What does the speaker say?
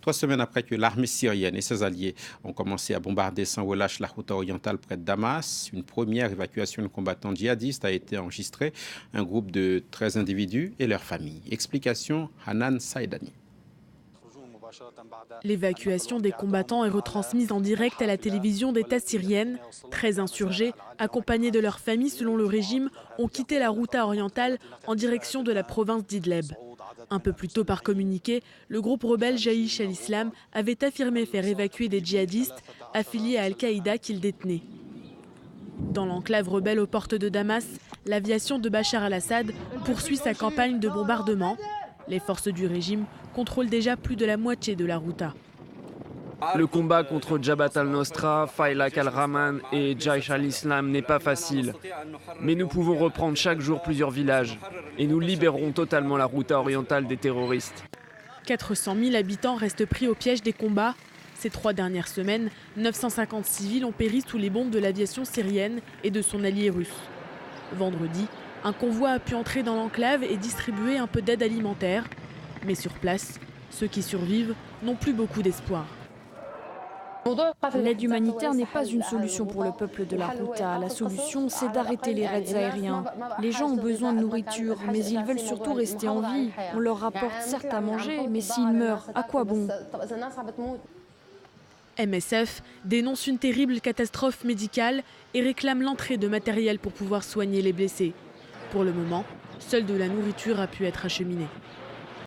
3 semaines après que l'armée syrienne et ses alliés ont commencé à bombarder sans relâche la Ghouta orientale près de Damas, une première évacuation de combattants djihadistes a été enregistrée. Un groupe de 13 individus et leurs familles. Explication Hanan Saïdani. L'évacuation des combattants est retransmise en direct à la télévision d'État syrienne. 13 insurgés, accompagnés de leurs familles selon le régime, ont quitté la Ghouta orientale en direction de la province d'Idleb. Un peu plus tôt par communiqué, le groupe rebelle Jaïch al-Islam avait affirmé faire évacuer des djihadistes affiliés à Al-Qaïda qu'il détenait. Dans l'enclave rebelle aux portes de Damas, l'aviation de Bachar al-Assad poursuit sa campagne de bombardement. Les forces du régime contrôlent déjà plus de la moitié de la Ghouta. Le combat contre Jabhat al-Nusra, Faylaq al-Rahman et Jaïch al-Islam n'est pas facile. Mais nous pouvons reprendre chaque jour plusieurs villages et nous libérerons totalement la Ghouta orientale des terroristes. 400 000 habitants restent pris au piège des combats. Ces 3 dernières semaines, 950 civils ont péri sous les bombes de l'aviation syrienne et de son allié russe. Vendredi, un convoi a pu entrer dans l'enclave et distribuer un peu d'aide alimentaire. Mais sur place, ceux qui survivent n'ont plus beaucoup d'espoir. L'aide humanitaire n'est pas une solution pour le peuple de la Ghouta. La solution, c'est d'arrêter les raids aériens. Les gens ont besoin de nourriture, mais ils veulent surtout rester en vie. On leur rapporte certes à manger, mais s'ils meurent, à quoi bon ? MSF dénonce une terrible catastrophe médicale et réclame l'entrée de matériel pour pouvoir soigner les blessés. Pour le moment, seule de la nourriture a pu être acheminée.